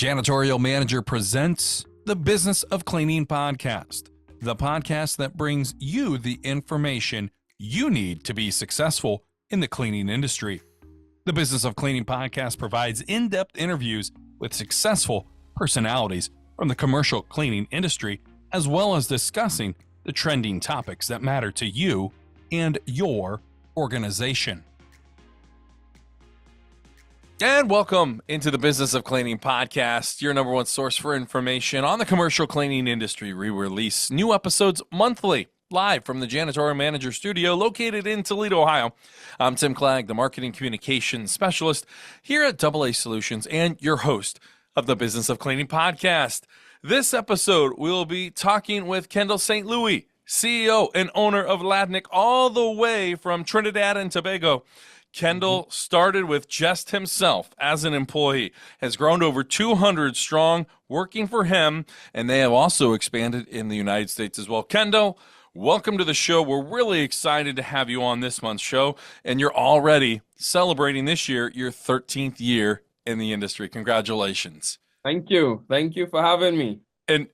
Janitorial Manager presents the Business of Cleaning podcast, the podcast that brings you the information you need to be successful in the cleaning industry. The Business of Cleaning podcast provides in-depth interviews with successful personalities from the commercial cleaning industry, as well as discussing the trending topics that matter to you and your organization. And welcome into the Business of Cleaning podcast, your number one source for information on the commercial cleaning industry. We release new episodes monthly, live from the Janitorial Manager studio located in Toledo, Ohio. I'm Tim Clegg, the Marketing Communications Specialist here at AA Solutions and your host of the Business of Cleaning podcast. This episode, we'll be talking with Kendall St. Louis, CEO and owner of Ladnick, all the way from Trinidad and Tobago. Kendall started with just himself as an employee, has grown to over 200 strong working for him, and they have also expanded in the United States as well. Kendall, welcome to the show. We're really excited to have you on this month's show, and you're already celebrating this year your 13th year in the industry. Congratulations. Thank you. Thank you for having me.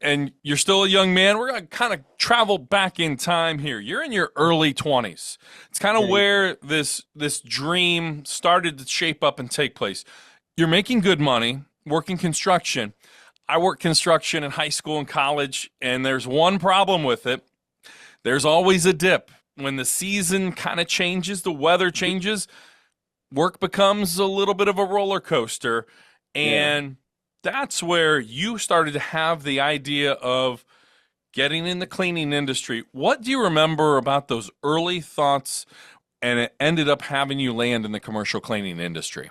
And you're still a young man. We're going to kind of travel back in time here. You're in your early 20s. It's kind of where this dream started to shape up and take place. You're making good money, working construction. I worked construction in high school and college, and there's one problem with it. There's always a dip. When the season kind of changes, the weather changes, work becomes a little bit of a roller coaster. And that's where you started to have the idea of getting in the cleaning industry. What do you remember about those early thoughts and it ended up having you land in the commercial cleaning industry?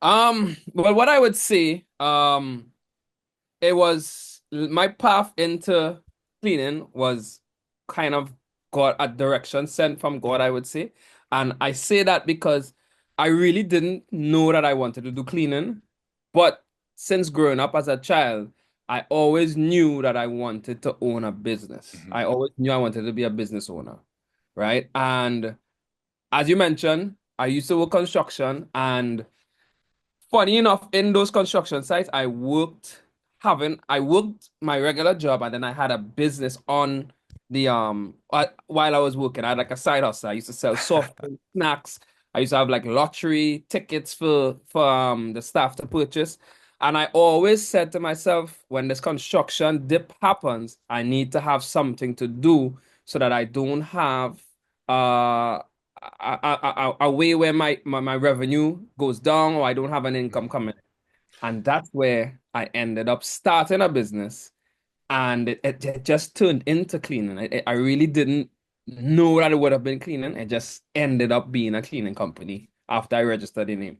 Well, what I would say, it was my path into cleaning was kind of got a direction sent from God, I would say. And I say that because I really didn't know that I wanted to do cleaning, but since growing up as a child, I always knew that I wanted to own a business. I always knew I wanted to be a business owner, right? And as you mentioned, I used to work construction, and funny enough, in those construction sites, I worked my regular job, and then I had a business on the while I was working. I had like a side hustle. I used to sell soft snacks. I used to have like lottery tickets for the staff to purchase. And I always said to myself, when this construction dip happens, I need to have something to do so that I don't have a way where my revenue goes down or I don't have an income coming. And that's where I ended up starting a business. And it just turned into cleaning. I really didn't know that it would have been cleaning. It just ended up being a cleaning company after I registered the name.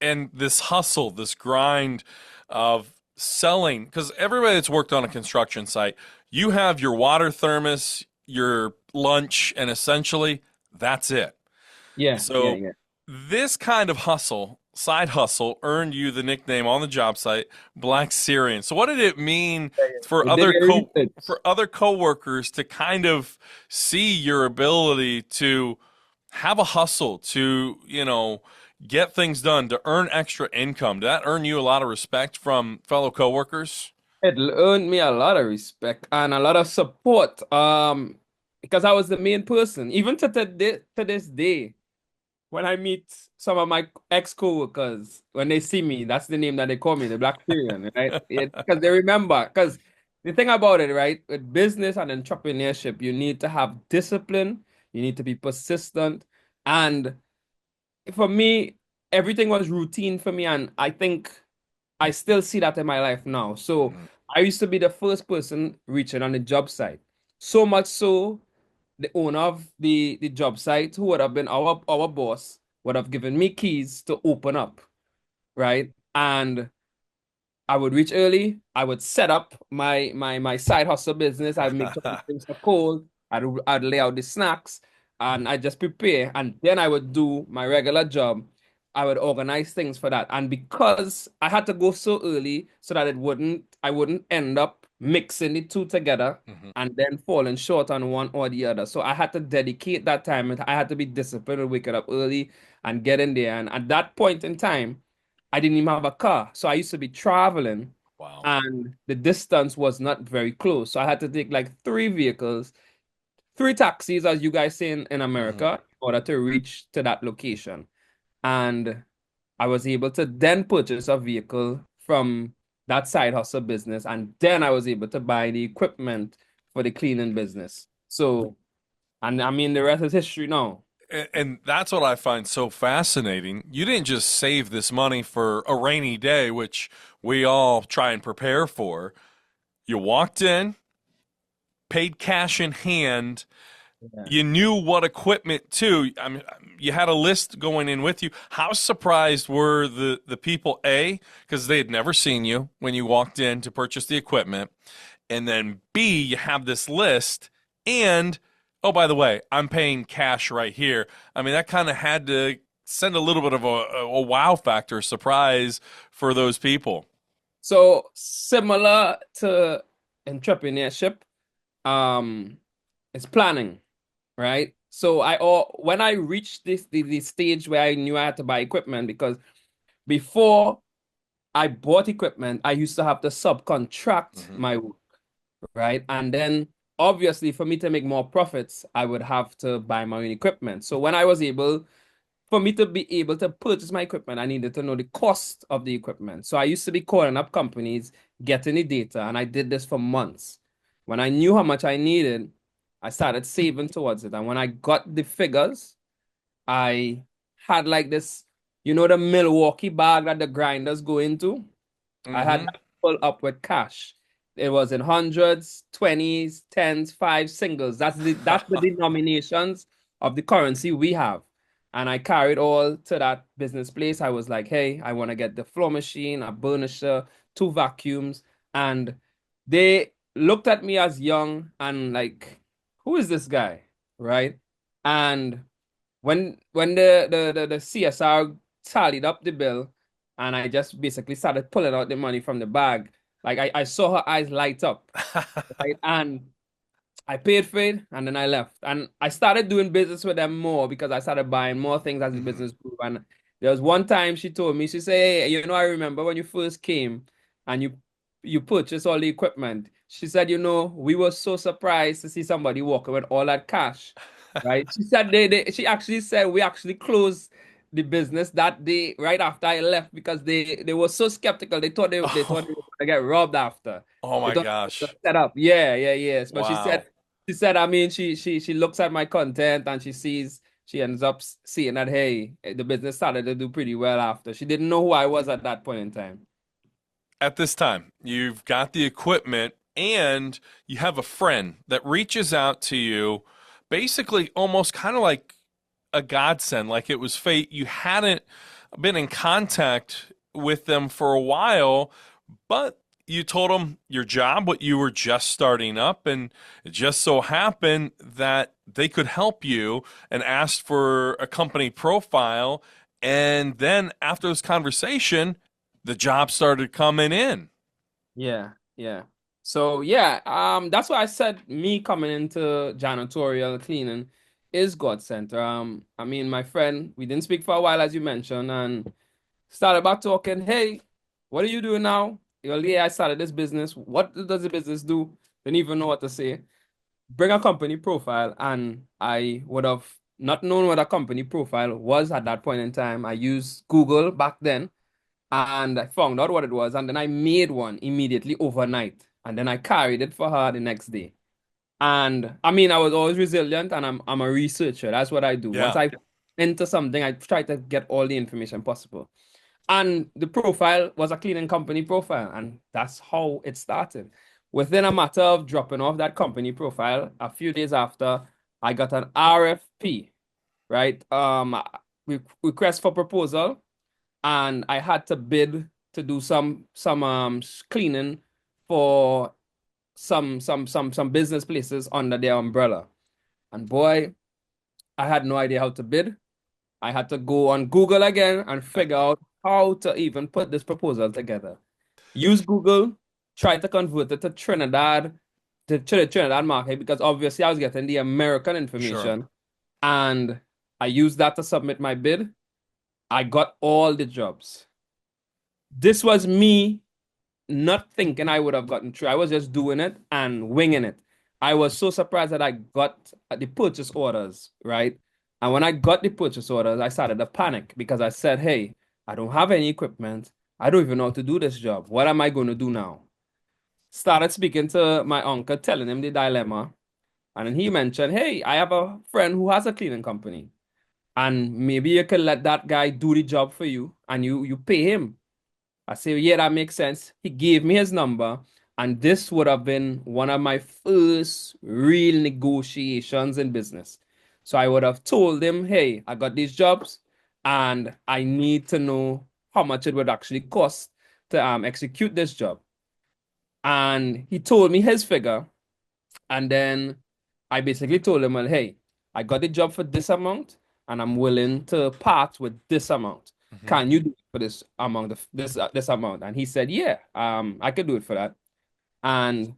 And this hustle, this grind of selling, because everybody that's worked on a construction site, you have your water thermos, your lunch, and essentially that's it. So this kind of hustle, side hustle, earned you the nickname on the job site, Black Syrian. So what did it mean for other coworkers to kind of see your ability to have a hustle, to, get things done, to earn extra income? Did that earn you a lot of respect from fellow coworkers? It earned me a lot of respect and a lot of support. Because I was the main person. Even to this day, when I meet some of my ex-coworkers, when they see me, that's the name that they call me, the Black Syrian, right? Because they remember. Because the thing about it, right, with business and entrepreneurship, you need to have discipline, you need to be persistent, and for me, everything was routine for me, and I think I still see that in my life now. So I used to be the first person reaching on the job site. So much so, the owner of the job site, who would have been our boss, would have given me keys to open up, right? And I would reach early. I would set up my side hustle business. I'd make sure things are cold. I'd lay out the snacks, and I just prepare, and then I would do my regular job. I would organize things for that. And because I had to go so early so that I wouldn't end up mixing the two together and then falling short on one or the other. So I had to dedicate that time, and I had to be disciplined and wake up early and get in there. And at that point in time, I didn't even have a car. So I used to be traveling Wow. and the distance was not very close. So I had to take like three vehicles, three taxis, as you guys say in Hmm. America, in order to reach to that location. And I was able to then purchase a vehicle from that side hustle business. And then I was able to buy the equipment for the cleaning business. So, and I mean, the rest is history now. And that's what I find so fascinating. You didn't just save this money for a rainy day, which we all try and prepare for. You walked in, paid cash in hand. Yeah. You knew what equipment too. I mean, you had a list going in with you. How surprised were the people, A, because they had never seen you when you walked in to purchase the equipment, and then B, you have this list, and oh, by the way, I'm paying cash right here. I mean, that kind of had to send a little bit of a wow factor, surprise for those people. So similar to entrepreneurship, um, it's planning, right? So when I reached the stage where I knew I had to buy equipment because before I bought equipment, I used to have to subcontract Hmm. my work, right? And then obviously for me to make more profits, I would have to buy my own equipment. So when I was able for me to be able to purchase my equipment, I needed to know the cost of the equipment. So I used to be calling up companies, getting the data, and I did this for months. When I knew how much I needed, I started saving towards it. And when I got the figures, I had like this, the Milwaukee bag that the grinders go into. I had Hmm. that full up with cash. It was in hundreds, 20s, tens, five singles. That's the denominations of the currency we have. And I carried all to that business place. I was like, hey, I want to get the floor machine, a burnisher, two vacuums. And they looked at me as young and like, who is this guy? Right? And when the CSR tallied up the bill and I just basically started pulling out the money from the bag, like I saw her eyes light up, right? And I paid for it and then I left. And I started doing business with them more because I started buying more things as the Hmm. business grew. And there was one time she told me, she said, hey, I remember when you first came and you purchased all the equipment. She said, we were so surprised to see somebody walking with all that cash. Right? She said she actually said we actually closed the business that day right after I left because they were so skeptical. They thought they were Oh, gonna get robbed after. oh They my thought it was gosh. set up. Yeah, yeah, yes. But she Wow. said I mean, she looks at my content and she ends up seeing that hey, the business started to do pretty well after. She didn't know who I was at that point in time. At this time, you've got the equipment and you have a friend that reaches out to you, basically almost kind of like a godsend, like it was fate. You hadn't been in contact with them for a while, but you told them your job, what you were just starting up, and it just so happened that they could help you and asked for a company profile. And then after this conversation, the job started coming in. Yeah, yeah. So yeah, that's why I said me coming into janitorial cleaning is God center. I mean, my friend, we didn't speak for a while, as you mentioned, and started back talking. Hey, what are you doing now? Well, yeah, I started this business. What does the business do? Didn't even know what to say. Bring a company profile, and I would have not known what a company profile was at that point in time. I used Google back then and I found out what it was, and then I made one immediately overnight, and then I carried it for her the next day. And I mean, I was always resilient, and I'm a researcher. That's what I do. Once Yeah. I into something, I try to get all the information possible. And the profile was a cleaning company profile, and that's how it started. Within a matter of dropping off that company profile, a few days after, I got an RFP, right? Request for proposal and I had to bid to do some cleaning for some business places under their umbrella. And boy, I had no idea how to bid. I had to go on Google again and figure out how to even put this proposal together. Use Google, try to convert it to Trinidad, to the Trinidad market, because obviously I was getting the American Sure. information. And I used that to submit my bid. I got all the jobs. this was me not thinking I would have gotten through. I was just doing it and winging it. I was so surprised that I got the purchase orders, right? And when I got the purchase orders, I started to panic because I said, hey, I don't have any equipment. I don't even know how to do this job. What am I going to do now? Started speaking to my uncle, telling him the dilemma. And then he mentioned, hey, I have a friend who has a cleaning company. And maybe you can let that guy do the job for you and you pay him. I say, yeah, that makes sense. He gave me his number, and this would have been one of my first real negotiations in business. So I would have told him, hey, I got these jobs, and I need to know how much it would actually cost to execute this job. And he told me his figure, and then I basically told him, well, hey, I got the job for this amount, and I'm willing to part with this amount. Mhm. Can you do it for this amount of this amount? And he said, yeah, I could do it for that. And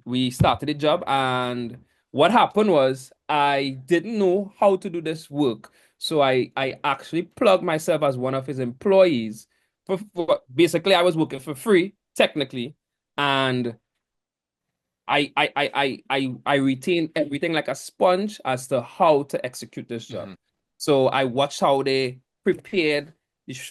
we started the job. And what happened was I didn't know how to do this work, so I actually plugged myself as one of his employees. For basically, I was working for free technically, and I retain everything like a sponge as to how to execute this job. Mhm. So I watched how they prepared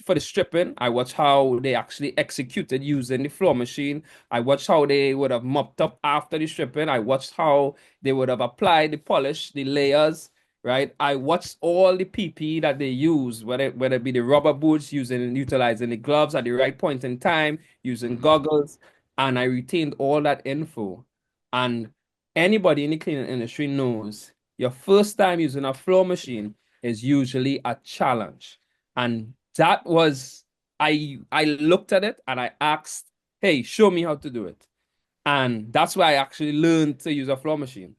for the stripping. I watched how they actually executed using the floor machine. I watched how they would have mopped up after the stripping. I watched how they would have applied the polish, the layers, right? I watched all the PPE that they use, whether it be the rubber boots, utilizing the gloves at the right point in time, using Mhm. goggles, and I retained all that info. And anybody in the cleaning industry knows your first time using a floor machine is usually a challenge. And that was, I looked at it and I asked, hey, show me how to do it. And that's why I actually learned to use a floor machine.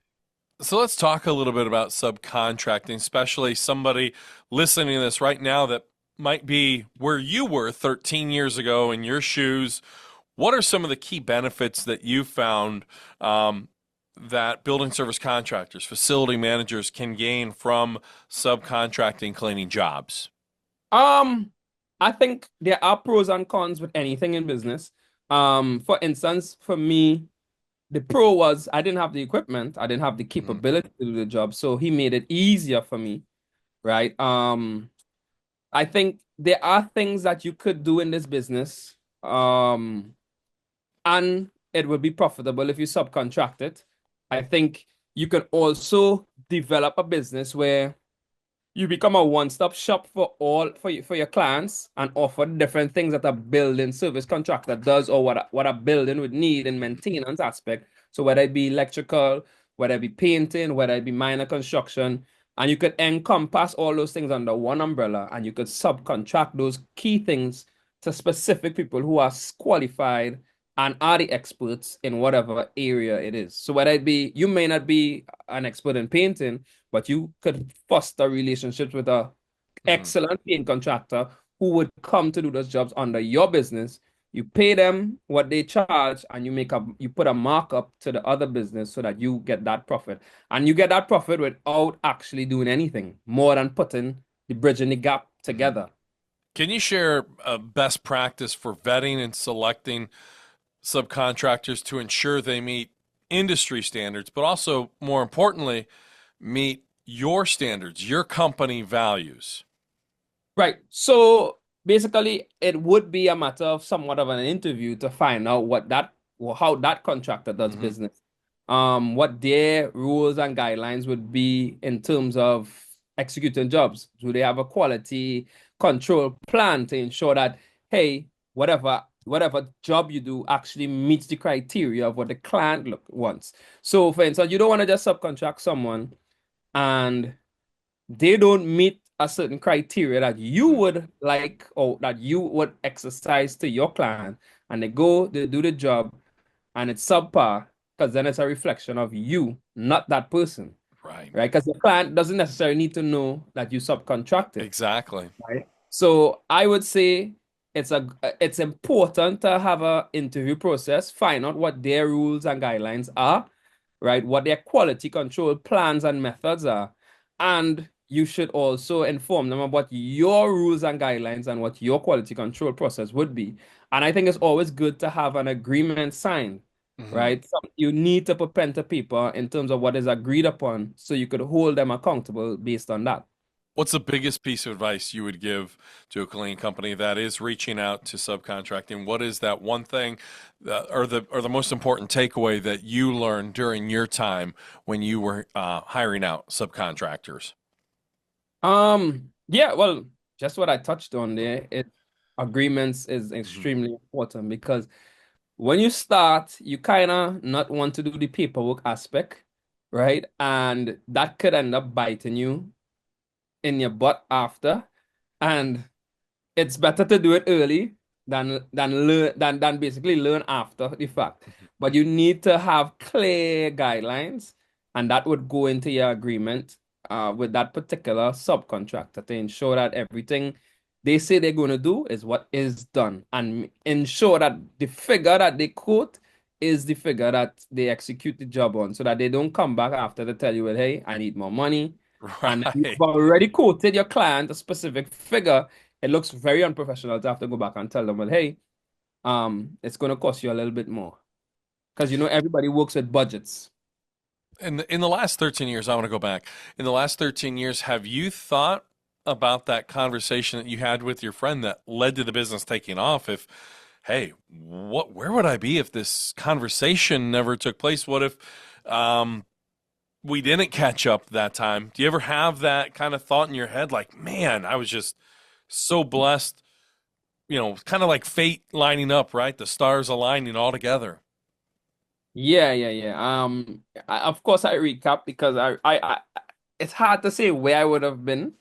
So let's talk a little bit about subcontracting, especially somebody listening to this right now that might be where you were 13 years ago in your shoes. What are some of the key benefits that you found that building service contractors, facility managers can gain from subcontracting cleaning jobs? Um, I think there are pros and cons with anything in business. For instance, for me, the pro was I didn't have the equipment, I didn't have the Mhm. capability to do the job, so he made it easier for me, right? I think there are things that you could do in this business, and it would be profitable if you subcontract it. I think you can also develop a business where you become a one-stop shop for for your clients and offer different things that a building service contractor does or what a building would need in maintenance aspect. So whether it be electrical, whether it be painting, whether it be minor construction, and you could encompass all those things under one umbrella and you could subcontract those key things to specific people who are qualified and are the experts in whatever area it is. So whether it be you may not be an expert in painting, but you could foster relationships with a Mhm. excellent paint contractor who would come to do those jobs under your business. You pay them what they charge, and you put a markup to the other business so that you get that profit, and you get that profit without actually doing anything more than putting the bridge in the gap Mhm. together. Can you share a best practice for vetting and selecting subcontractors to ensure they meet industry standards, but also, more importantly, meet your standards, your company values? Right. So basically, it would be a matter of somewhat of an interview to find out how that contractor does Hmm. business. What their rules and guidelines would be in terms of executing jobs. Do they have a quality control plan to ensure that, hey, whatever job you do actually meets the criteria of what the client wants. So for instance, you don't want to just subcontract someone and they don't meet a certain criteria that you Hmm. would like or that you would exercise to your client, and they do the job, and it's subpar, because then it's a reflection of you, not that person, Right. right? Because the client doesn't necessarily need to know that you subcontracted, Exactly. right? So I would say it's important to have a interview process, find out what their rules and guidelines are, right? What their quality control plans and methods are. And you should also inform them about your rules and guidelines and what your quality control process would be. And I think it's always good to have an agreement signed, Hmm. right? So you need to put pen to paper in terms of what is agreed upon so you could hold them accountable based on that. What's the biggest piece of advice you would give to a cleaning company that is reaching out to subcontracting? What is that one thing or the most important takeaway that you learned during your time when you were hiring out subcontractors? Yeah, well, just what I touched on there, agreements is Hmm. extremely important because when you start, you kind of not want to do the paperwork aspect, right? And that could end up biting you in your butt after. And it's better to do it early than basically learn after the fact. But you need to have clear guidelines, and that would go into your agreement with that particular subcontractor to ensure that everything they say they're going to do is what is done, and ensure that the figure that they quote is the figure that they execute the job on, so that they don't come back after to tell you, well, hey, I need more money. And you've Right. already quoted your client a specific figure. It looks very unprofessional to have to go back and tell them, well, hey, it's going to cost you a little bit more. Because everybody works with budgets. In the last 13 years, I want to go back. In the last 13 years, have you thought about that conversation that you had with your friend that led to the business taking off? If, hey, where would I be if this conversation never took place? What if um, we didn't catch up that time? Do you ever have that kind of thought in your head, like, man, I was just so blessed, kind of like fate lining up, right? The stars aligning all together. Yeah, yeah, yeah. Of course, I recap because it's hard to say where I would have been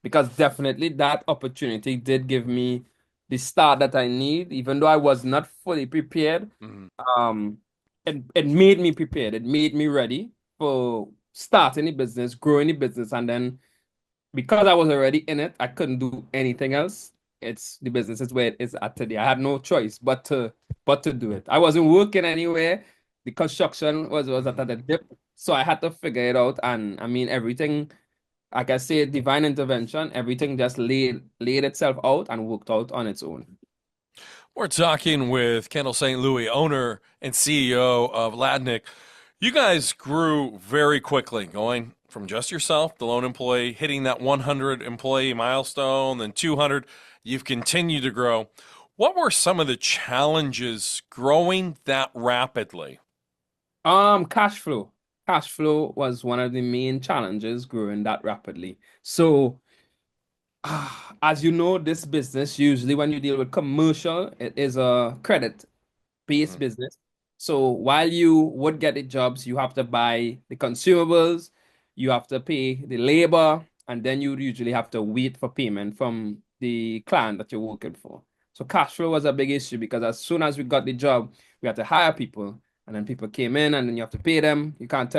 because definitely that opportunity did give me the start that I need, even though I was not fully prepared. Mhm. Um, it made me prepared. It made me ready for starting the business, growing the business, and then because I was already in it, I couldn't do anything else. It's the business is where it is at today. I had no choice but to do it. I wasn't working anywhere. The construction was at Mhm. a dip, so I had to figure it out. And I mean, everything, like I say, divine intervention. Everything just laid itself out and worked out on its own. We're talking with Kendall St. Louis, owner and CEO of Ladnick. You guys grew very quickly, going from just yourself, the lone employee, hitting that 100 employee milestone, then 200. You've continued to grow. What were some of the challenges growing that rapidly? Cash flow. Cash flow was one of the main challenges growing that rapidly. So as you know, this business, usually when you deal with commercial, it is a credit-based Mhm. business. So while you would get the jobs, you have to buy the consumables, you have to pay the labor, and then you usually have to wait for payment from the client that you're working for. So cash flow was a big issue because as soon as we got the job, we had to hire people, and then people came in, and then you have to pay them. You can't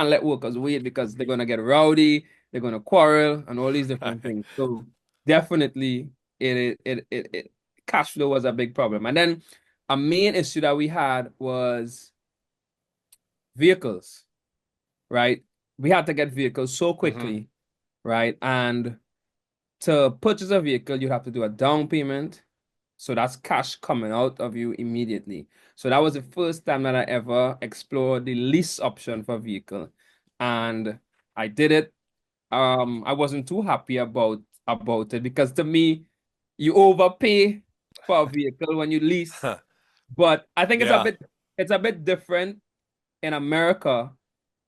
let workers wait because they're gonna get rowdy, they're gonna quarrel, and all these different Right. things. So definitely, cash flow was a big problem. And then a main issue that we had was vehicles, right? We had to get vehicles so Hmm. quickly, right? And to purchase a vehicle, you have to do a down payment. So that's cash coming out of you immediately. So that was the first time that I ever explored the lease option for a vehicle. And I did it. I wasn't too happy about it because to me, you overpay for a vehicle when you lease. But I think Yeah. it's a bit different in America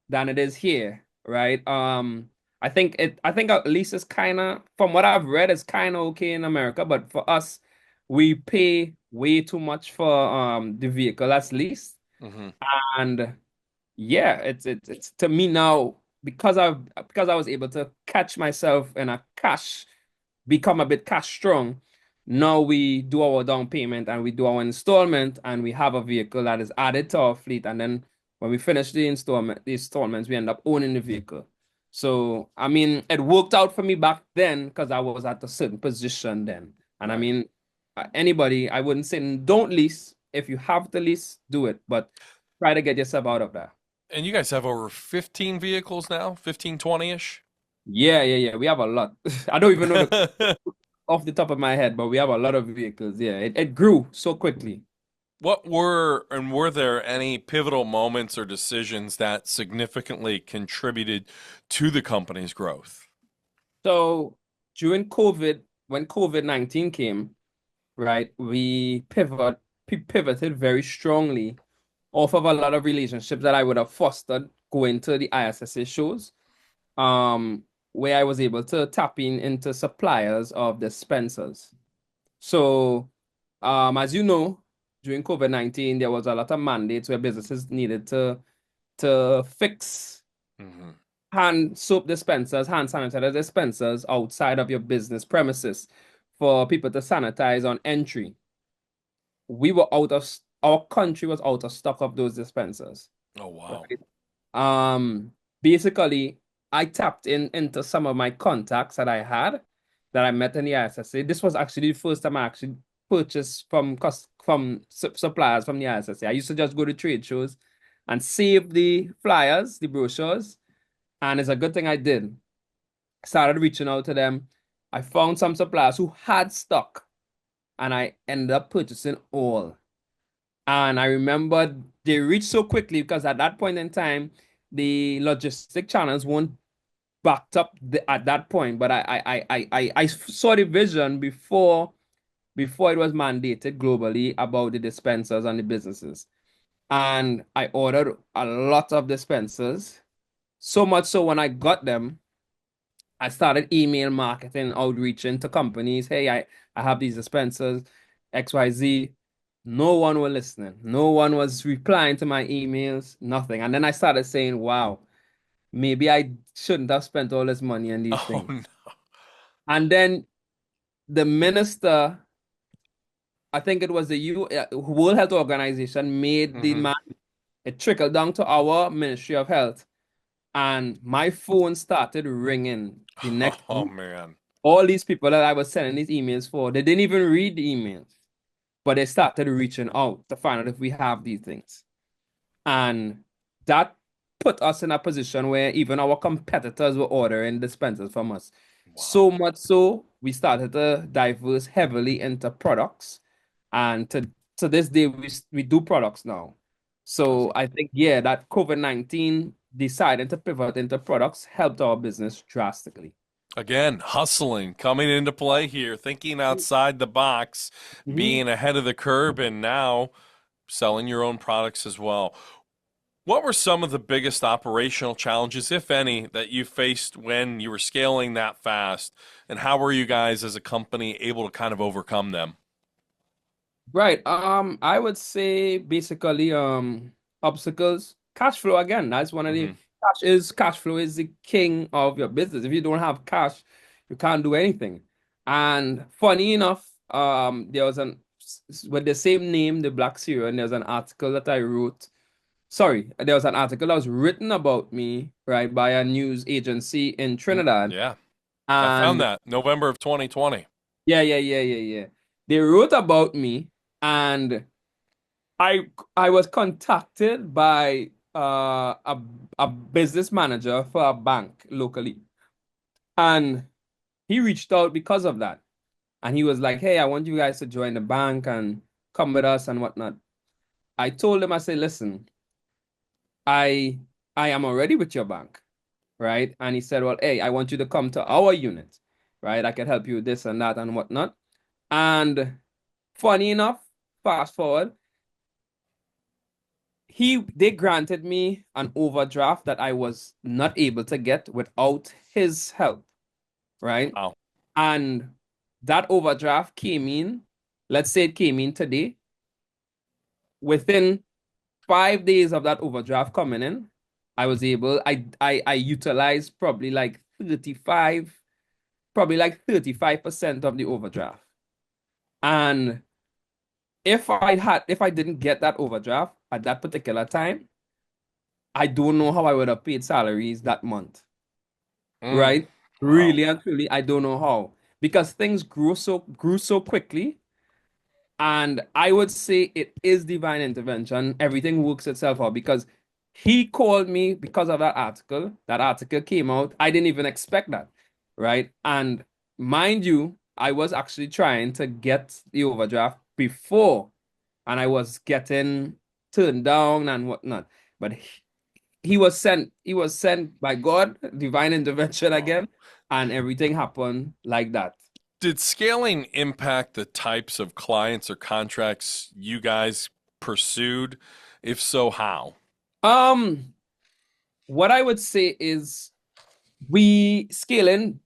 than it is here, right? I think at least it's kind of from what I've read, it's kind of okay in America, but for us, we pay way too much for the vehicle that's leased, Hmm. and yeah, it's to me now because I was able to catch myself in a cash become a bit cash strong. Now we do our down payment and we do our installment and we have a vehicle that is added to our fleet. And then when we finish the installments, we end up owning the vehicle. So, I mean, it worked out for me back then because I was at a certain position then. And I Right. mean, anybody, I wouldn't say don't lease. If you have to lease, do it, but try to get yourself out of that. And you guys have over 15 vehicles now, 15, 20-ish? Yeah. We have a lot. I don't even know the off the top of my head, but we have a lot of vehicles. Yeah, it grew so quickly. Were there any pivotal moments or decisions that significantly contributed to the company's growth? So during COVID, when COVID-19 came, right, pivoted very strongly off of a lot of relationships that I would have fostered going to the ISSA shows, um, where I was able to tap in into suppliers of dispensers. So, as you know, during COVID-19, there was a lot of mandates where businesses needed to fix Hmm. hand soap dispensers, hand sanitizer dispensers outside of your business premises for people to sanitize on entry. Our country was out of stock of those dispensers. Oh, wow. Right? Um, Basically, I tapped into some of my contacts that I had that I met in the ISSA. This was actually the first time I actually purchased from suppliers from the ISSA. I used to just go to trade shows and save the flyers, the brochures, and it's a good thing I did. Started reaching out to them. I found some suppliers who had stock, and I ended up purchasing all. And I remember they reached so quickly because at that point in time, the logistic channels weren't backed up at that point. But I saw the vision before it was mandated globally about the dispensers and the businesses. And I ordered a lot of dispensers, so much so when I got them, I started email marketing, outreaching to companies. Hey, I have these dispensers, XYZ. No one was listening. No one was replying to my emails, nothing. And then I started saying, wow, maybe I shouldn't have spent all this money on these Oh, things. no. And then the minister, I think it was the World Health Organization, made the Hmm. man, it trickled down to our Ministry of Health. And my phone started ringing the next Oh, week. man. All these people that I was sending these emails for, they didn't even read the emails, but they started reaching out to find out if we have these things. And that put us in a position where even our competitors were ordering dispensers from us. Wow. So much so, we started to diverse heavily into products. And to this day, we do products now. That's So I think, yeah, that COVID-19 deciding to pivot into products helped our business drastically. again, hustling coming into play here, thinking outside the box, Mhm. being ahead of the curve, and now selling your own products as well. What were some of the biggest operational challenges, if any, that you faced when you were scaling that fast? And how were you guys as a company able to kind of overcome them? Right. I would say basically obstacles. Cash flow again. That's one of the Hmm. cash flow is the king of your business. If you don't have cash, you can't do anything. And funny enough, there was with the same name, the Black Serial, and there's an article that I wrote. Sorry, there was an article that was written about me, right, by a news agency in Trinidad. Yeah, I found And that November of 2020. yeah. They wrote about me and I was contacted by a business manager for a bank locally, and he reached out because of that. And he was like, "Hey, I want you guys to join the bank and come with us and whatnot." I told him, I said, "Listen, I I am already with your bank, right?" And he said, "Well, hey, I want you to come to our unit, right? I can help you with this and that and whatnot." And funny enough, fast forward. They granted me an overdraft that I was not able to get without his help, right? Wow. And that overdraft came in, let's say it came in today. Within 5 days of that overdraft coming in, I utilized probably like 35% of the overdraft. And if I didn't get that overdraft at that particular time, I don't know how I would have paid salaries that month, Mm, right? wow. Really and truly, I don't know how because things grew so quickly, and I would say it is divine intervention. Everything works itself out because He called me because of that article. That article came out. I didn't even expect that, right? And mind you, I was actually trying to get the overdraft before, and I was getting turned down and whatnot. But he was sent by God, divine intervention Oh. again, and everything happened like that. Did scaling impact the types of clients or contracts you guys pursued? If so, how? Um, what I would say is we scaling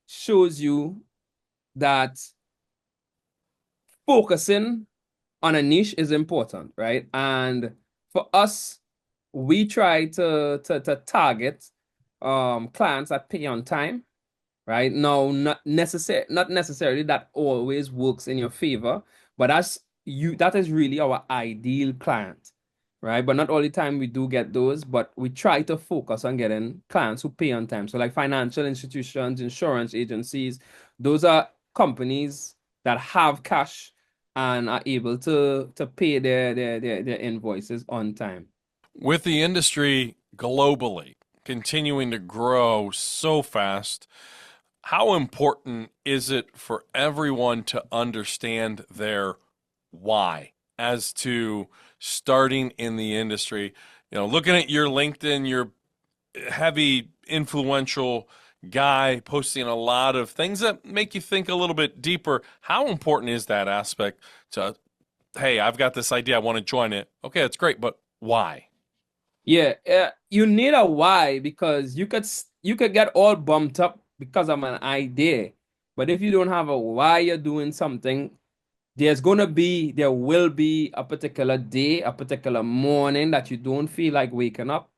shows you that focusing on a niche is important, right? And for us, we try to target clients that pay on time, right? No, not necessarily that always works in your favor, but that is really our ideal client, right? But not all the time we do get those, but we try to focus on getting clients who pay on time. So like financial institutions, insurance agencies, those are companies that have cash and are able to pay their invoices on time. With the industry globally continuing to grow so fast, how important is it for everyone to understand their why as to starting in the industry? You know, looking at your LinkedIn, you're heavy, influential guy posting a lot of things that make you think a little bit deeper. How important is that aspect to, hey, I've got this idea, I want to join it. Okay, that's great, but why? Yeah, you need a why because you could get all bumped up because of an idea. But if you don't have a why you're doing something, there will be a particular day, a particular morning that you don't feel like waking up.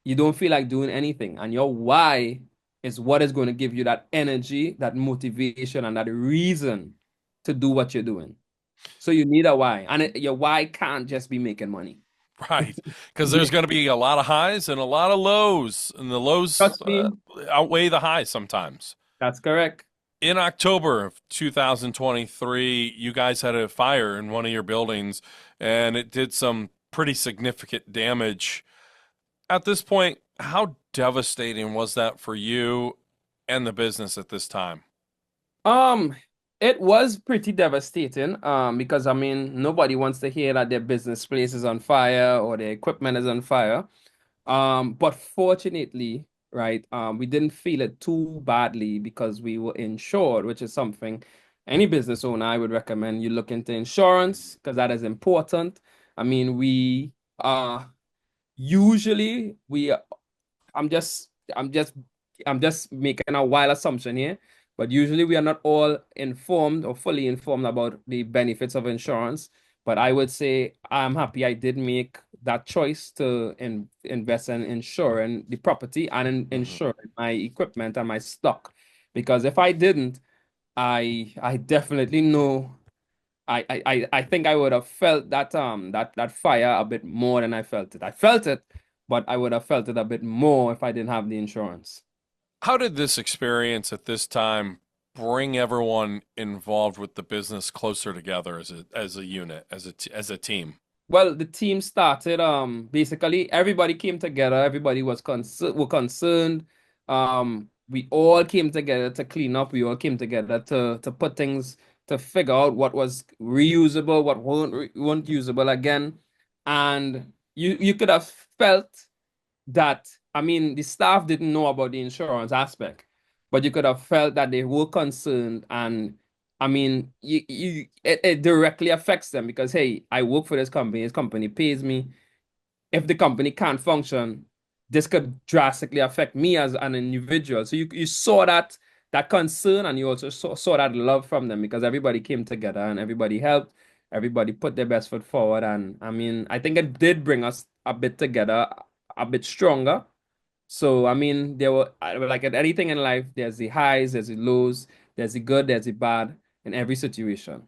You don't feel like doing anything. And your why is what is going to give you that energy, that motivation, and that reason to do what you're doing. So you need a why. And your why can't just be making money. Right. Because there's going to be a lot of highs and a lot of lows, and the lows Trust me, outweigh the highs sometimes. that's correct. In October of 2023, you guys had a fire in one of your buildings, and it did some pretty significant damage. At this point, how devastating was that for you and the business at this time? Um, it was pretty devastating, because I mean, nobody wants to hear that their business place is on fire or their equipment is on fire. But fortunately, right, we didn't feel it too badly because we were insured, which is something any business owner I would recommend you look into insurance because that is important. I mean, usually we I'm just I'm just I'm just making a wild assumption here, but usually we are not all informed or fully informed about the benefits of insurance. But I would say I'm happy I did make that choice to invest in insuring the property and in Mhm. insuring my equipment and my stock. Because if I didn't, I definitely know I think I would have felt that fire a bit more than I felt it. I felt it, but I would have felt it a bit more if I didn't have the insurance. How did this experience at this time bring everyone involved with the business closer together as a unit, as a team? Well, the team started basically everybody came together, everybody were concerned. We all came together to clean up, we all came together to put things to figure out what was reusable, what weren't usable again. And you could have felt that I mean the staff didn't know about the insurance aspect, but you could have felt that they were concerned and I mean it directly affects them because hey, I work for this company pays me. If the company can't function, this could drastically affect me as an individual. So you saw that concern and you also saw that love from them because everybody came together and everybody helped, everybody put their best foot forward. And I mean, I think it did bring us a bit together, a bit stronger. So I mean, there were like at anything in life, there's the highs, there's the lows, there's the good, there's the bad in every situation.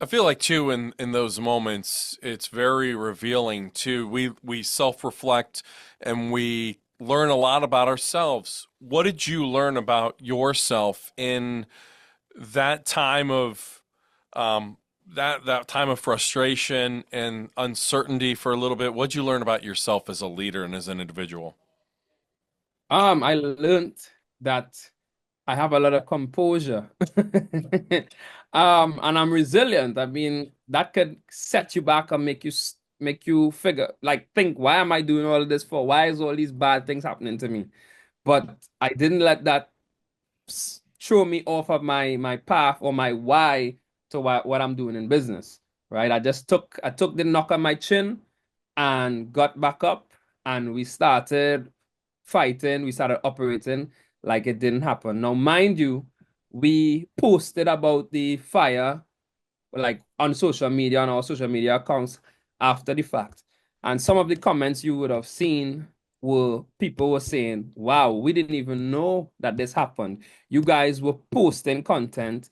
I feel like too in those moments it's very revealing too. We self-reflect and we learn a lot about ourselves. What did you learn about yourself in that time of that time of frustration and uncertainty for a little bit, what'd you learn about yourself as a leader and as an individual? I learned that I have a lot of composure. And I'm resilient. I mean, that could set you back and make you figure, like, think, why am I doing all of this for? Why is all these bad things happening to me? But I didn't let that throw me off of my path or my why to what I'm doing in business, right? I took the knock on my chin and got back up, and we started fighting, we started operating like it didn't happen. Now, mind you, we posted about the fire like on social media, on our social media accounts after the fact. And some of the comments you would have seen were people were saying, wow, we didn't even know that this happened. You guys were posting content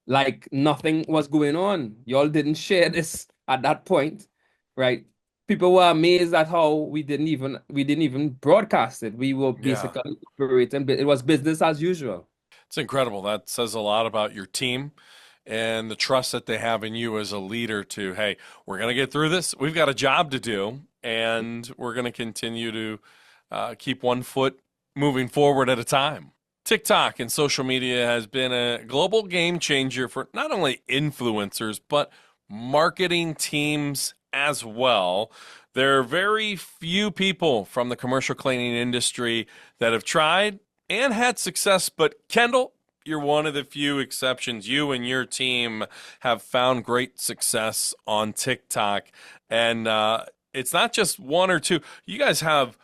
like nothing was going on. Y'all didn't share this at that point, right? People were amazed at how we didn't even broadcast it. We were Yeah. basically operating, but it was business as usual. It's incredible. That says a lot about your team and the trust that they have in you as a leader to, hey, we're going to get through this. We've got a job to do, and we're going to continue to keep one foot moving forward at a time. TikTok and social media has been a global game changer for not only influencers, but marketing teams as well. There are very few people from the commercial cleaning industry that have tried and had success, but Kendall, you're one of the few exceptions. You and your team have found great success on TikTok. And it's not just one or two. You guys have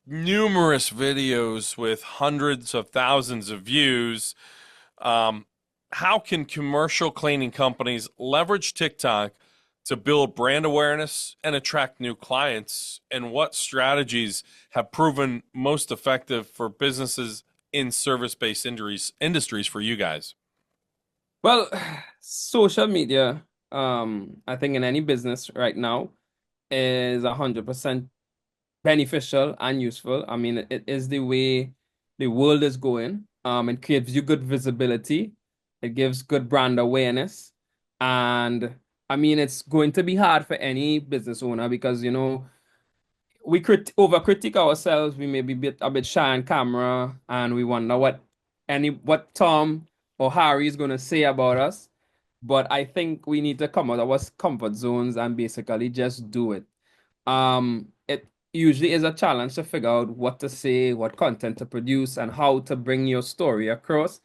numerous videos with hundreds of thousands of views. Um, how can commercial cleaning companies leverage TikTok to build brand awareness and attract new clients? And what strategies have proven most effective for businesses in service-based industries for you guys? Well, social media, I think in any business right now is 100% beneficial and useful. I mean, it is the way the world is going. It gives you good visibility. It gives good brand awareness. And I mean, it's going to be hard for any business owner because, we over critique ourselves. We may be a bit shy on camera and we wonder what Tom or Harry is going to say about us. But I think we need to come out of our comfort zones and basically just do it. It usually is a challenge to figure out what to say, what content to produce, and how to bring your story across.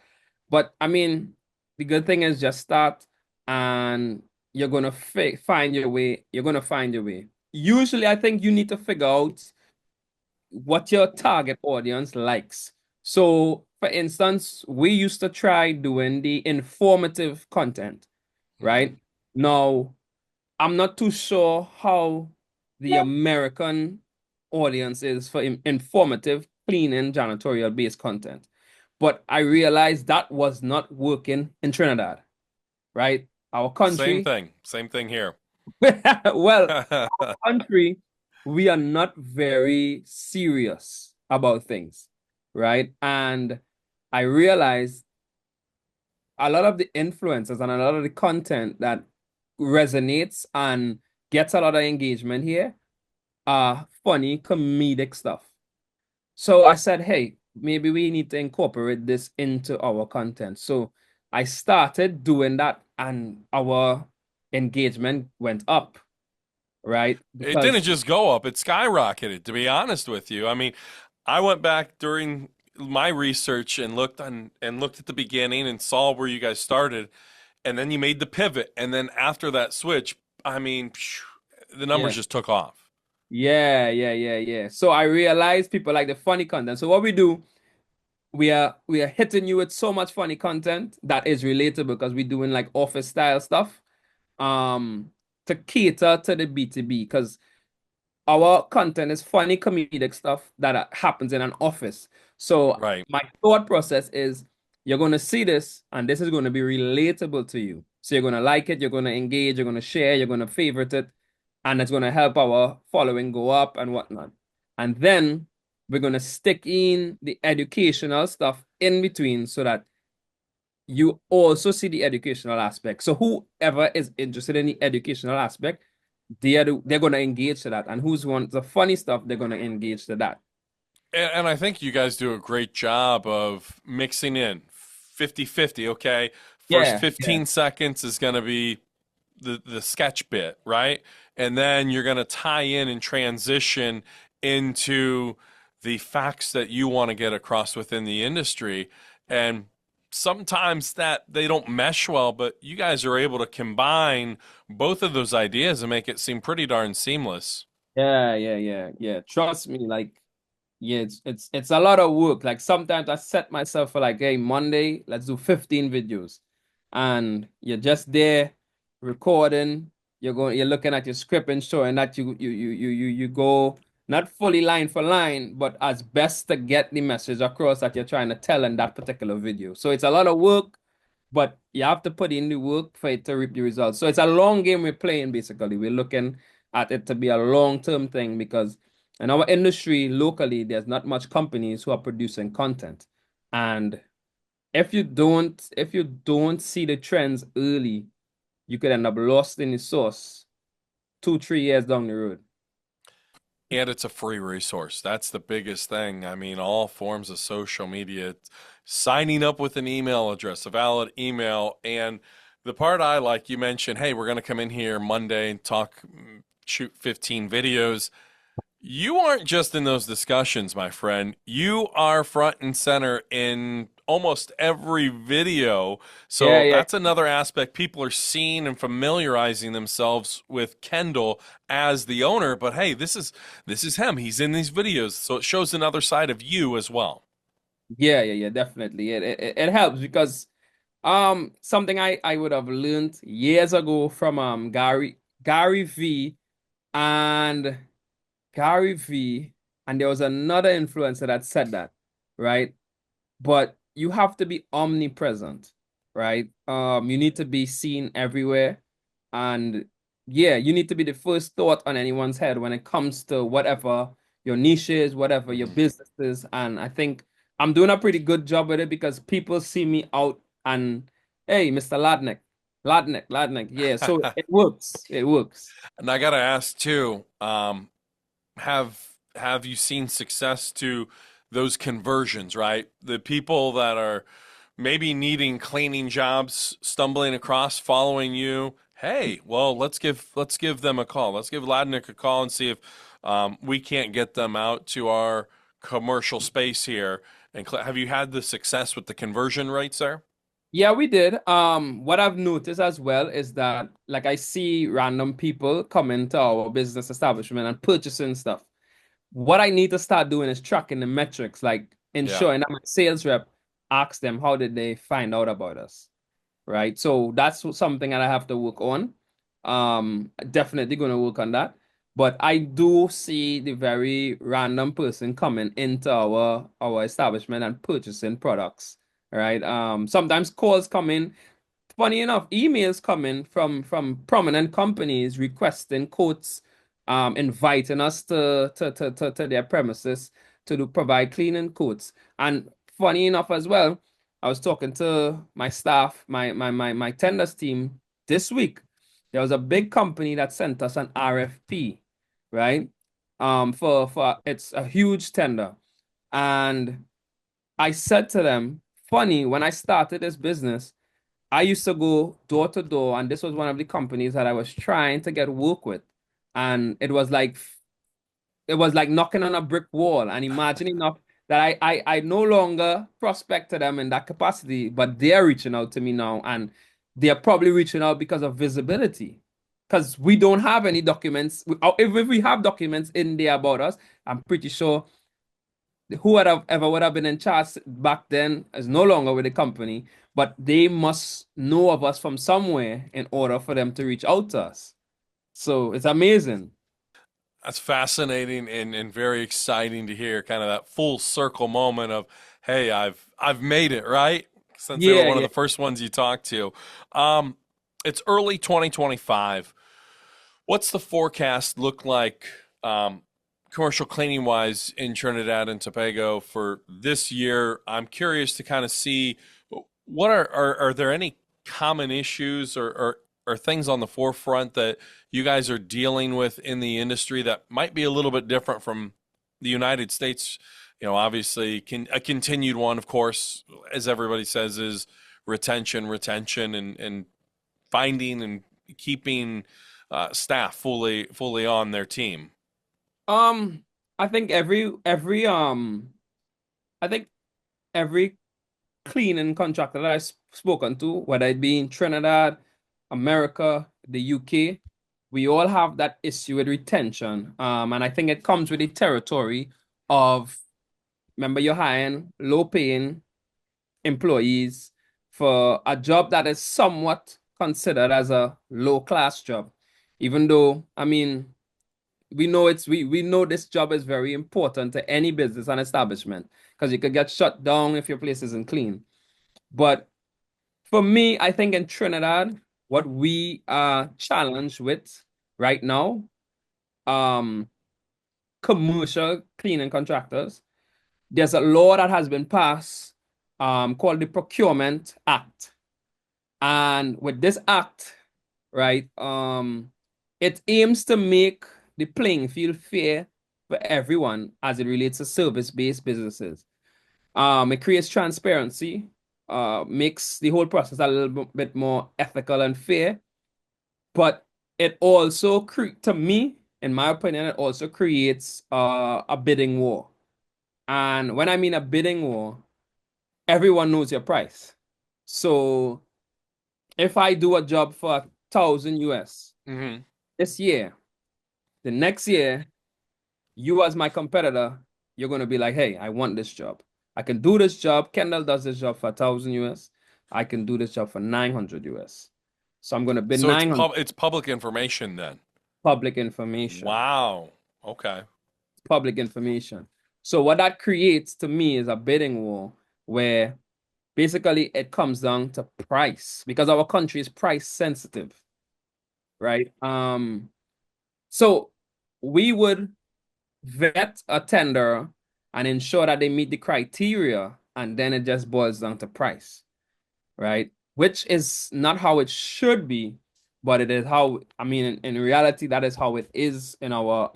But I mean, the good thing is just start and you're gonna find your way. You're gonna find your way. Usually, I think you need to figure out what your target audience likes. So, for instance, we used to try doing the informative content, Mhm. right? Now, I'm not too sure how the American audience is for informative, cleaning, janitorial based content. But I realized that was not working in Trinidad, right? Our country, Same thing here. well, country, we are not very serious about things, right? And I realized a lot of the influencers and a lot of the content that resonates and gets a lot of engagement here are funny, comedic stuff. So I said, hey, maybe we need to incorporate this into our content. So I started doing that, and our engagement went up, right? It didn't Because just go up, it skyrocketed, to be honest with you. I mean, I went back during my research and looked at the beginning and saw where you guys started, and then you made the pivot, and then after that switch, I mean, phew, the numbers yeah, just took off. yeah. So I realized people like the funny content. So what we do, we are hitting you with so much funny content that is relatable because we're doing like office style stuff um to cater to the B2B because our content is funny comedic stuff that happens in an office. So Right. my thought process is you're going to see this and this is going to be relatable to you. So you're going to like it, you're going to engage, you're going to share, you're going to favorite it, and it's going to help our following go up and whatnot. And then we're going to stick in the educational stuff in between so that you also see the educational aspect. So whoever is interested in the educational aspect, they're gonna engage to that. And who's wants the funny stuff, they're gonna engage to that. And I think you guys do a great job of mixing in 50-50. Okay. First Yeah, yeah. 15 seconds is going to be the sketch bit, right? And then you're going to tie in and transition into the facts that you want to get across within the industry. And sometimes that they don't mesh well, but you guys are able to combine both of those ideas and make it seem pretty darn seamless. Yeah, yeah, yeah, yeah. Trust me, like, yeah, it's a lot of work. Like sometimes I set myself for like, hey, Monday, let's do 15 videos. And you're just there recording. You're looking at your script and showing that you go not fully line for line, but as best to get the message across that you're trying to tell in that particular video. So it's a lot of work, but you have to put in the work for it to reap the results. So it's a long game we're playing, basically. We're looking at it to be a long-term thing because in our industry locally, there's not much companies who are producing content. And if you don't see the trends early, you could end up lost in the sauce 2, 3 years down the road. And it's a free resource. That's the biggest thing. I mean, all forms of social media, signing up with an email address, a valid email. And the part I like, you mentioned, hey, we're going to come in here Monday and talk, shoot 15 videos. You aren't just in those discussions, my friend. You are front and center in almost every video. Yeah, So yeah. that's another aspect. People are seeing and familiarizing themselves with Kendall as the owner. But hey, this is him. He's in these videos. So it shows another side of you as well. Yeah, yeah, yeah, definitely. It helps because something I would have learned years ago from Gary V and Gary V and there was another influencer that said that, right? But you have to be omnipresent, right? You need to be seen everywhere. And yeah, you need to be the first thought on anyone's head when it comes to whatever your niche is, whatever your Mhm. business is. And I think I'm doing a pretty good job with it because people see me out and hey, Mr. Ladnick, Ladnick. Yeah, so it works. It works. And I gotta ask too, have have you seen success to those conversions, right? The people that are maybe needing cleaning jobs, stumbling across, following you. Hey, well, let's give them a call. Let's give Ladnick a call and see if we can't get them out to our commercial space here. And have you had the success with the conversion rates there? Yeah, we did. What I've noticed as well is that like I see random people coming to our business establishment and purchasing stuff. What I need to start doing is tracking the metrics, like Yeah. ensuring that my sales rep asks them how did they find out about us, right? So that's something that I have to work on. Definitely going to work on that. But I do see the very random person coming into our establishment and purchasing products, right? Sometimes calls come in. Funny enough, emails coming from prominent companies requesting quotes, inviting us to their premises to provide cleaning quotes. And funny enough as well, I was talking to my staff, my tenders team this week. There was a big company that sent us an RFP, right? For it's a huge tender. And I said to them, funny, when I started this business, I used to go door to door, and this was one of the companies that I was trying to get work with. And it was like knocking on a brick wall and imagining up that I no longer prospect to them in that capacity, but they're reaching out to me now, and they're probably reaching out because of visibility. Because we don't have any documents. If we have documents in there about us, I'm pretty sure who would have been in charge back then is no longer with the company, but they must know of us from somewhere in order for them to reach out to us. So it's amazing. That's fascinating and very exciting to hear kind of that full circle moment of, hey, I've made it, right? Since they were Yeah, one of yeah. the first ones you talked to. Um, it's early 2025. What's the forecast look like, commercial cleaning wise in Trinidad and Tobago for this year? I'm curious to kind of see what are there any common issues or things on the forefront that you guys are dealing with in the industry that might be a little bit different from the United States? Obviously, a continued one, of course, as everybody says, is retention, and finding and keeping staff fully on their team. Um, I think I think every cleaning contractor that I've spoken to, whether it be in Trinidad, America, the UK, we all have that issue with retention. And I think it comes with the territory of, remember, you're hiring low paying employees for a job that is somewhat considered as a low class job. Even though, I mean, we know this job is very important to any business and establishment because you could get shut down if your place isn't clean. But for me, I think in Trinidad, what we are challenged with right now, um, commercial cleaning contractors, there's a law that has been passed, called the Procurement Act. And with this act, right, it aims to make the playing field fair for everyone as it relates to service-based businesses. It creates transparency, makes the whole process a little bit more ethical and fair. But it also, to me, in my opinion, it also creates a bidding war. And when I mean a bidding war, everyone knows your price. So if I do a job for 1,000 US Mm-hmm. this year, the next year, you as my competitor, you're going to be like, hey, I want this job. I can do this job. Kendall does this job for 1,000 US. I can do this job for 900 US. So I'm going to bid So 900. it's public information then. Public information. Wow. Okay. Public information. So what that creates to me is a bidding war where basically it comes down to price because our country is price sensitive, right? So we would vet a tender and ensure that they meet the criteria, and then it just boils down to price, right? Which is not how it should be, but it is how, I mean, in reality, that is how it is in our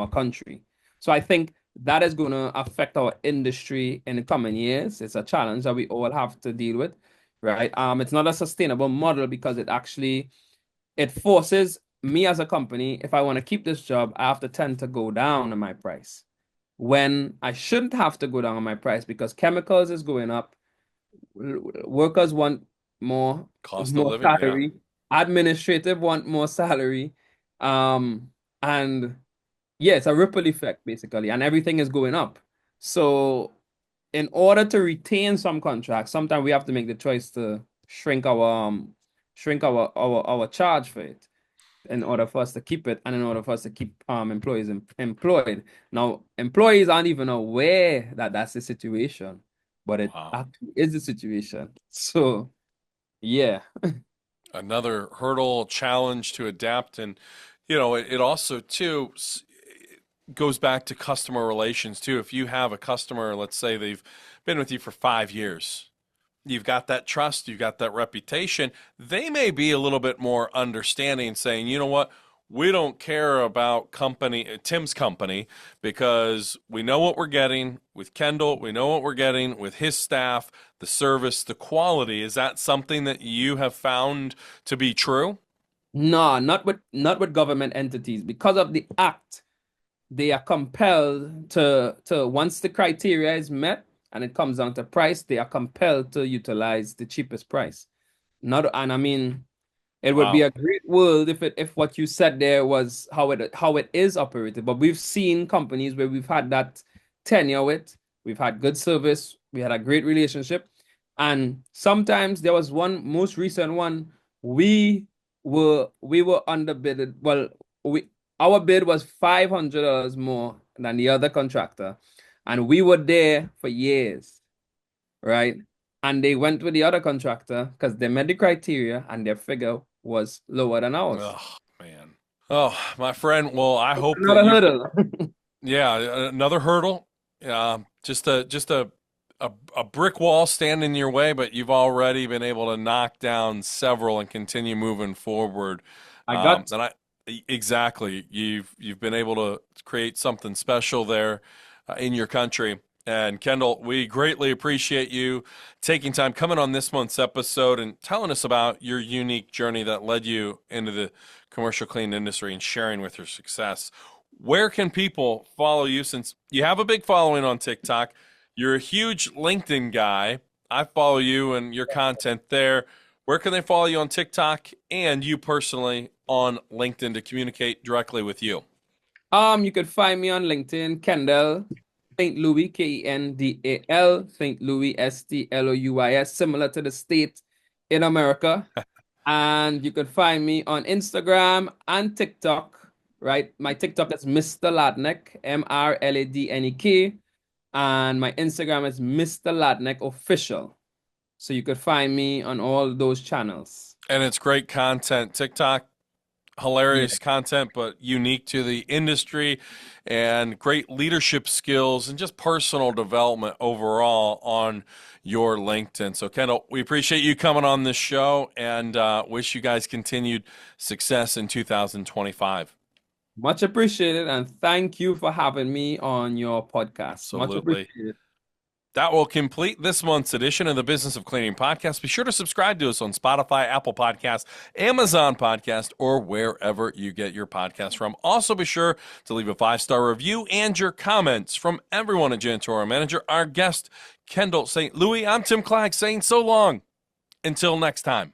country. So I think that is going to affect our industry in the coming years. It's a challenge that we all have to deal with, right? It's not a sustainable model because it forces me as a company, if I want to keep this job, I have to tend to go down on my price when I shouldn't have to go down on my price because chemicals is going up. Workers want more Cost of more living, yeah. salary. Administrative want more salary. And yeah, it's a ripple effect basically, and everything is going up. So in order to retain some contracts, sometimes we have to make the choice to shrink our charge for it in order for us to keep it and in order for us to keep employees employed. Now, employees aren't even aware that that's the situation, but it Wow. actually is the situation. So, yeah. Another hurdle, challenge to adapt. And, it also, too, goes back to customer relations, too. If you have a customer, let's say they've been with you for 5 years, you've got that trust, you've got that reputation. They may be a little bit more understanding, saying, you know what, we don't care about Tim's company, because we know what we're getting with Kendall, we know what we're getting with his staff, the service, the quality. Is that something that you have found to be true? No, not with government entities. Because of the act, they are compelled to once the criteria is met and it comes down to price, they are compelled to utilize the cheapest price. Not, and I mean, it would be Wow. a great world if what you said there was how it is operated. But we've seen companies where we've had that tenure with, we've had good service, we had a great relationship, and sometimes there was one most recent one we were underbidded. Well, we our bid was $500 more than the other contractor, and we were there for years, right? And they went with the other contractor because they met the criteria and their figure was lower than ours. Oh, man. Oh, my friend. Well, I hope that Another you, hurdle. yeah, another hurdle. Just a a brick wall standing in your way, but you've already been able to knock down several and continue moving forward. I got And exactly, you've been able to create something special there in your country. And Kendall, we greatly appreciate you taking time coming on this month's episode and telling us about your unique journey that led you into the commercial cleaning industry and sharing with your success. Where can people follow you since you have a big following on TikTok? You're a huge LinkedIn guy. I follow you and your content there. Where can they follow you on TikTok and you personally on LinkedIn to communicate directly with you? You could find me on LinkedIn, Kendall St. Louis, Kendal, St. Louis, Stlouis, similar to the state in America. And you could find me on Instagram and TikTok, right? My TikTok is Mr. Ladnek, MRLADNEK, and my Instagram is Mr. Ladnek Official. So you could find me on all those channels. And it's great content. TikTok, hilarious content, but unique to the industry, and great leadership skills and just personal development overall on your LinkedIn. So, Kendall, we appreciate you coming on this show and wish you guys continued success in 2025. Much appreciated, and thank you for having me on your podcast. Absolutely. Much appreciated. That will complete this month's edition of the Business of Cleaning podcast. Be sure to subscribe to us on Spotify, Apple Podcasts, Amazon Podcast, or wherever you get your podcasts from. Also, be sure to leave a 5-star review and your comments. From everyone at Janitorial Manager, our guest, Kendall St. Louis, I'm Tim Clagg saying so long. Until next time.